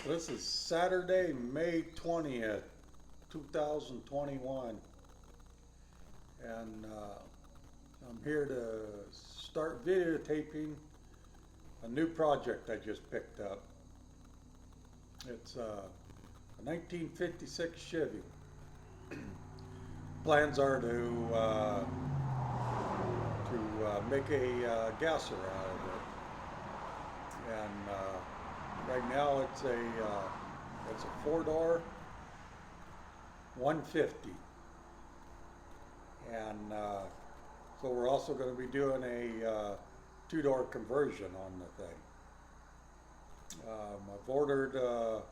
This is Saturday, May 20th, 2021, and I'm here to start videotaping a new project I just picked up. It's a 1956 Chevy. Plans are to make a gasser out of it, and right now it's a four-door 150, and so we're also going to be doing a two-door conversion on the thing. I've ordered a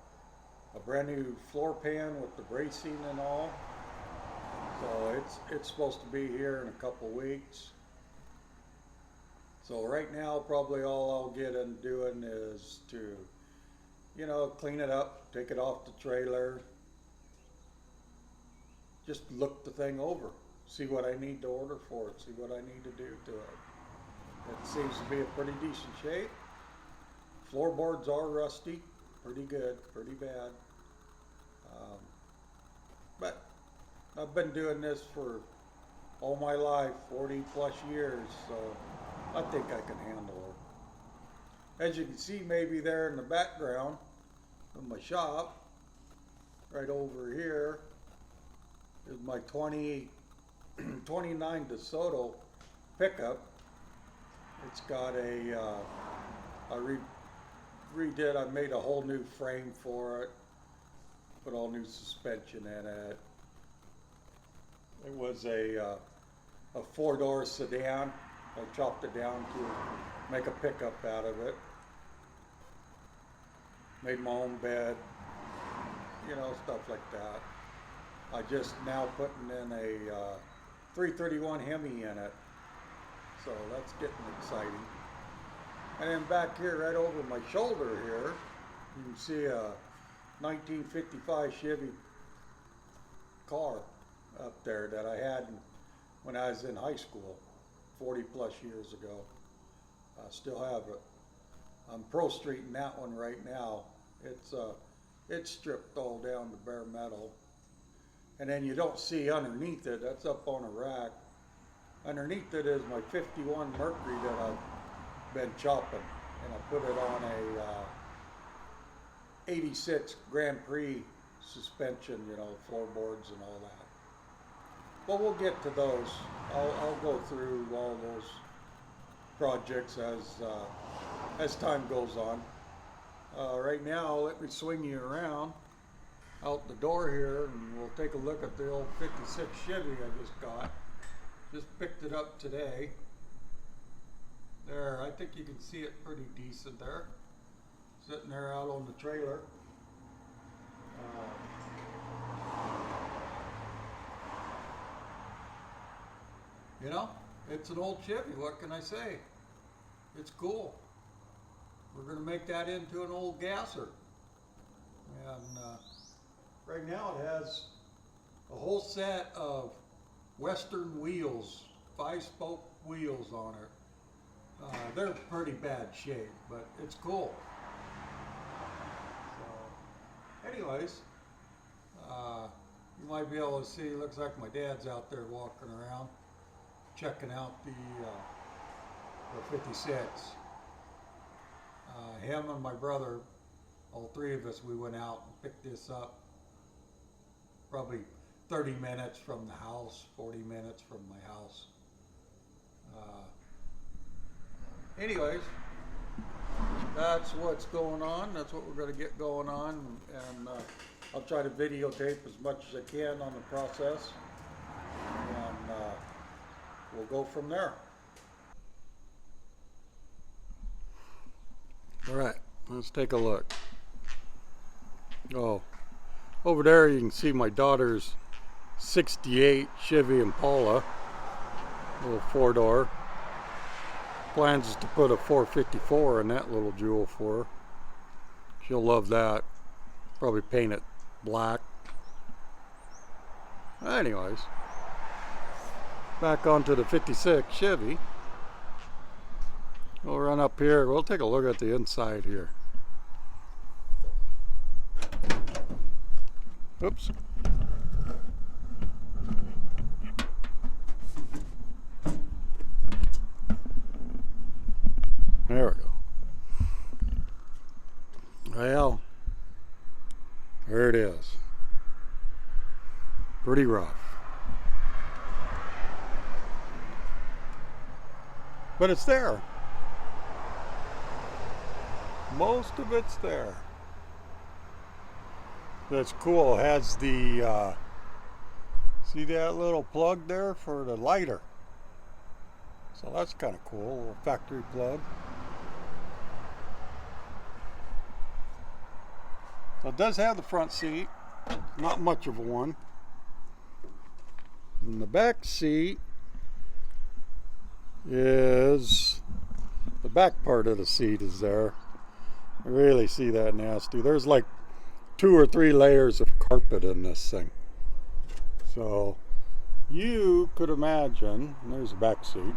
brand new floor pan with the bracing and all, so it's supposed to be here in a couple weeks. So right now, probably all I'll get in doing is to, clean it up, take it off the trailer, just look the thing over, see what I need to order for it, see what I need to do to it. It seems to be in pretty decent shape. Floorboards are rusty, pretty good, pretty bad. But I've been doing this for all my life, 40 plus years, so I think I can handle it. As you can see maybe there in the background of my shop, right over here, is my 29 DeSoto pickup. It's got I redid, I made a whole new frame for it, put all new suspension in it. It was a four-door sedan. I chopped it down to make a pickup out of it. Made my own bed, stuff like that. I just now putting in a 331 Hemi in it. So that's getting exciting. And then back here, right over my shoulder here, you can see a 1955 Chevy car up there that I had when I was in high school. 40 plus years ago. I still have it. I'm pro streeting that one right now. It's stripped all down to bare metal. And then you don't see underneath it, that's up on a rack. Underneath it is my 51 Mercury that I've been chopping. And I put it on a 86 Grand Prix suspension, floorboards and all that. But we'll get to those. I'll go through all those projects as time goes on. Right now, let me swing you around out the door here, and we'll take a look at the old 56 Chevy I just got. Just picked it up today. There, I think you can see it pretty decent there. Sitting there out on the trailer. It's an old Chevy, what can I say? It's cool. We're going to make that into an old gasser. And right now it has a whole set of Western wheels, 5-spoke wheels on it. They're in pretty bad shape, but it's cool. So, anyways, you might be able to see, looks like my dad's out there walking around, checking out the 56. Him and my brother, all three of us, we went out and picked this up. Probably 30 minutes from the house, 40 minutes from my house. Anyways, that's what's going on. That's what we're going to get going on, and I'll try to videotape as much as I can on the process, and we'll go from there. All right, let's take a look. Oh, over there you can see my daughter's 68 Chevy Impala, little four-door. Plans is to put a 454 in that little jewel for her. She'll love that. Probably paint it black. Anyways, back onto the 56 Chevy. We'll run up here. We'll take a look at the inside here. Oops. There we go. Well, there it is. Pretty rough. But it's there. Most of it's there. That's cool. It has the, see that little plug there for the lighter? So that's kind of cool, a little factory plug. So it does have the front seat, not much of a one. And the back seat is, the back part of the seat is there. I really see that nasty. There's like 2 or 3 layers of carpet in this thing. So you could imagine, there's the back seat.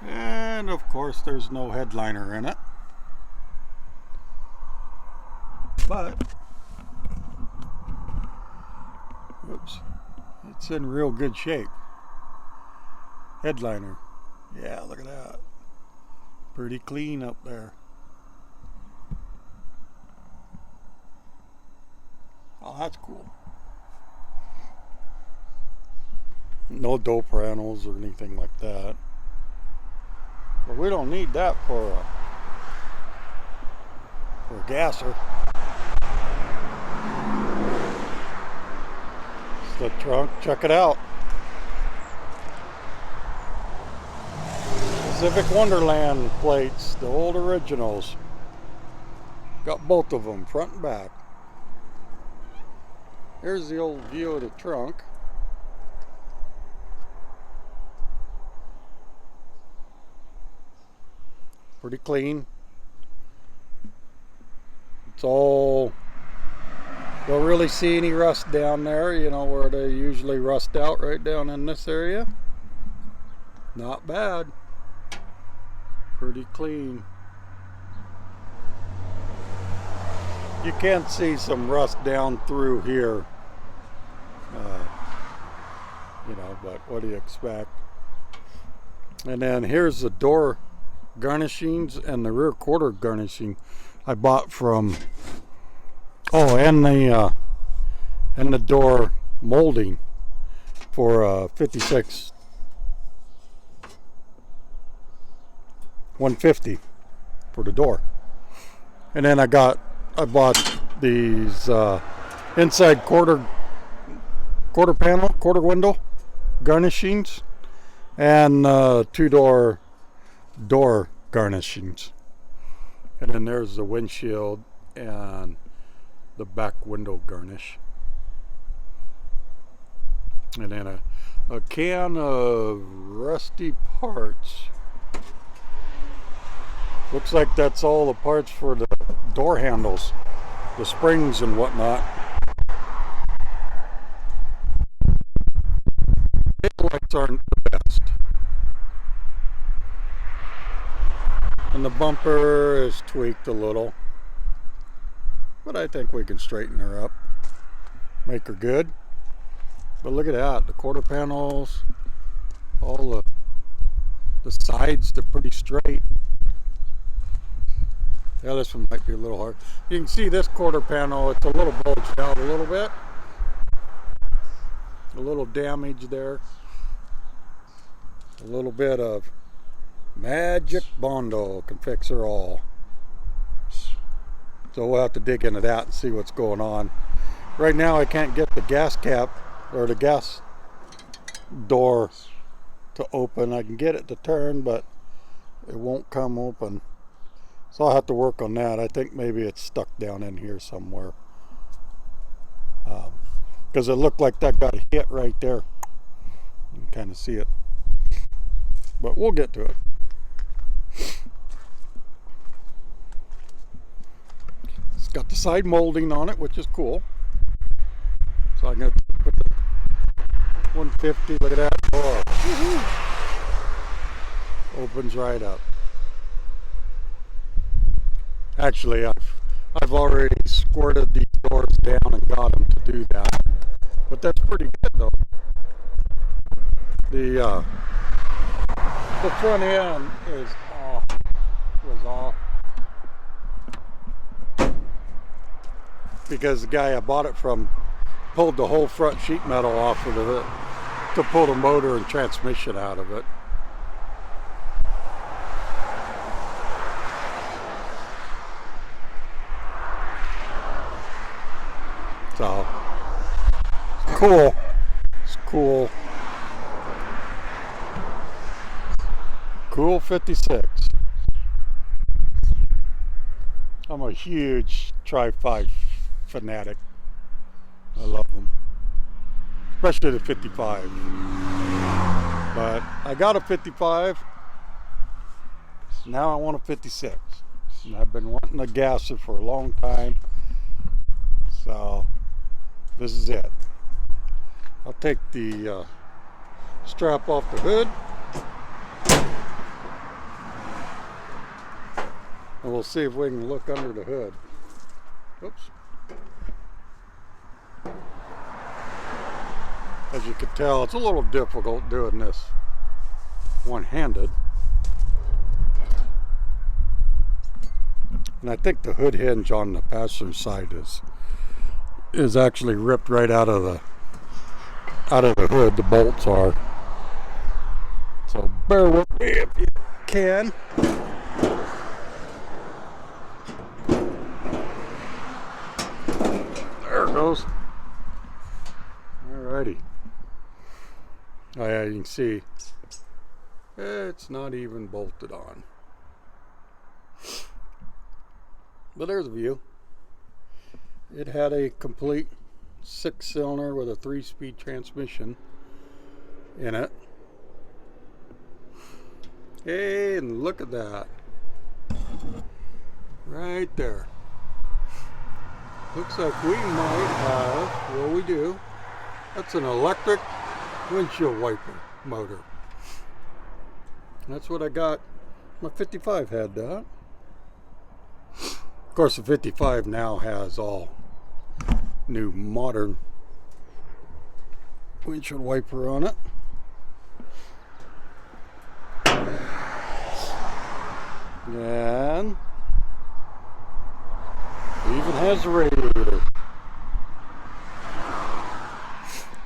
And of course there's no headliner in it. But, oops, it's in real good shape. Headliner. Yeah, look at that. Pretty clean up there. Oh, that's cool. No door panels or anything like that. But we don't need that for a gasser. It's the trunk. Check it out. Pacific Wonderland plates, the old originals. Got both of them, front and back. Here's the old view of the trunk. Pretty clean. It's all, don't really see any rust down there, you know, where they usually rust out right down in this area. Not bad. Pretty clean. You can see some rust down through here, you know, but what do you expect? And then here's the door garnishings and the rear quarter garnishing I bought from, oh, and the door molding for 56 150 for the door. And then I bought these inside quarter panel, quarter window garnishings, and 2-door door garnishings. And then there's the windshield and the back window garnish. And then a can of rusty parts. Looks like that's all the parts for the door handles, the springs and whatnot. Tail lights aren't the best. And the bumper is tweaked a little. But I think we can straighten her up, make her good. But look at that, the quarter panels, all the sides, they're pretty straight. Yeah, this one might be a little hard. You can see this quarter panel, it's a little bulged out a little bit. A little damage there. A little bit of magic Bondo can fix her all. So we'll have to dig into that and see what's going on. Right now I can't get the gas cap or the gas door to open. I can get it to turn, but it won't come open. So I'll have to work on that. I think maybe it's stuck down in here somewhere. Because it looked like that got hit right there. You can kind of see it. But we'll get to it. It's got the side molding on it, which is cool. So I'm going to put the 150, look at that. Oh, opens right up. Actually, I've I've already squirted these doors down and got them to do that. But that's pretty good though. The front end was off. Because the guy I bought it from pulled the whole front sheet metal off of it to pull the motor and transmission out of it. So, it's cool. It's cool. Cool 56. I'm a huge Tri-5 fanatic. I love them. Especially the 55. But I got a 55. Now I want a 56. And I've been wanting a gasser for a long time. So this is it. I'll take the strap off the hood. And we'll see if we can look under the hood. Oops. As you can tell, it's a little difficult doing this one-handed. And I think the hood hinge on the passenger side is actually ripped right out of the hood. The bolts are. So bear with me if you can. There it goes. Alrighty. Oh yeah, you can see it's not even bolted on. But there's a view. It had a complete 6-cylinder with a 3-speed transmission in it. Hey, and look at that. Right there. Looks like we might have, well we do, that's an electric windshield wiper motor. That's what I got. My 55 had that. Of course the 55 now has all new modern windshield wiper on it. And it even has a radiator.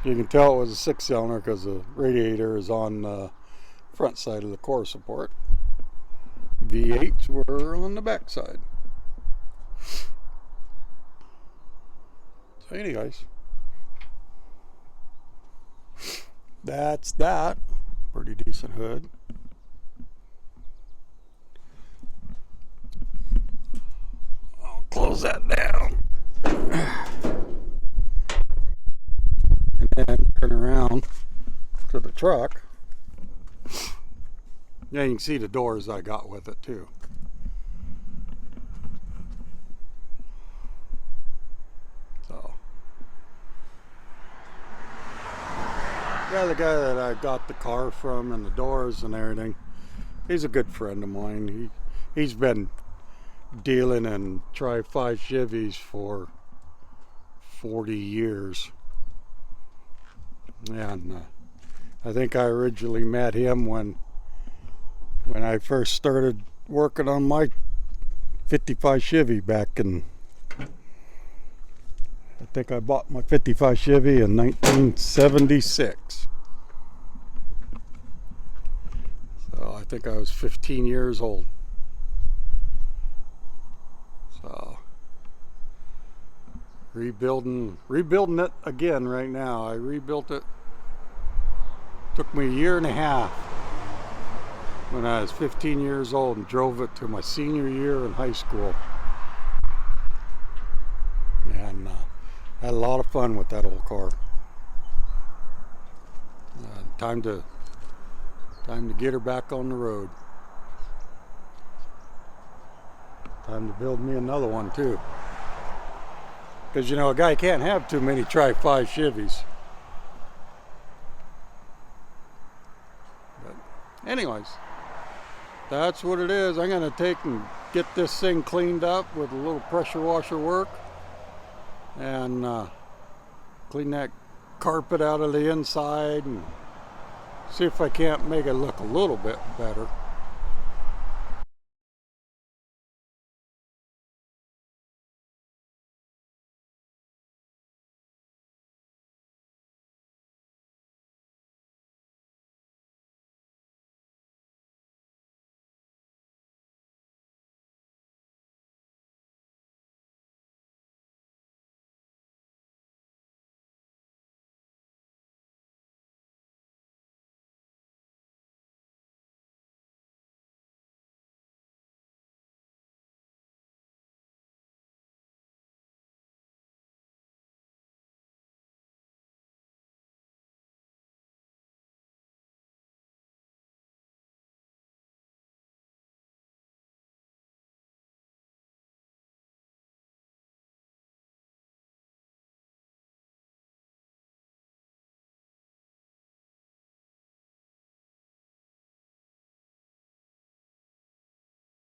You can tell it was a 6-cylinder because the radiator is on the front side of the core support. V8s were on the back side. So anyways, that's that. Pretty decent hood. I'll close that down. And then turn around to the truck. Yeah, you can see the doors I got with it too. So, yeah, the guy that I got the car from and the doors and everything, he's a good friend of mine. He's been dealing in Tri-5 Chevys for 40 years. And I think I originally met him when I first started working on my 55 Chevy back in, I think I bought my 55 Chevy in 1976. So I think I was 15 years old. So rebuilding it again right now. I rebuilt it. Took me a year and a half when I was 15 years old and drove it to my senior year in high school. And had a lot of fun with that old car. Time to get her back on the road. Time to build me another one too. Because you know, a guy can't have too many Tri-5 Chevys. But anyways, That's what it is. I'm going to take and get this thing cleaned up with a little pressure washer work and clean that carpet out of the inside and see if I can't make it look a little bit better.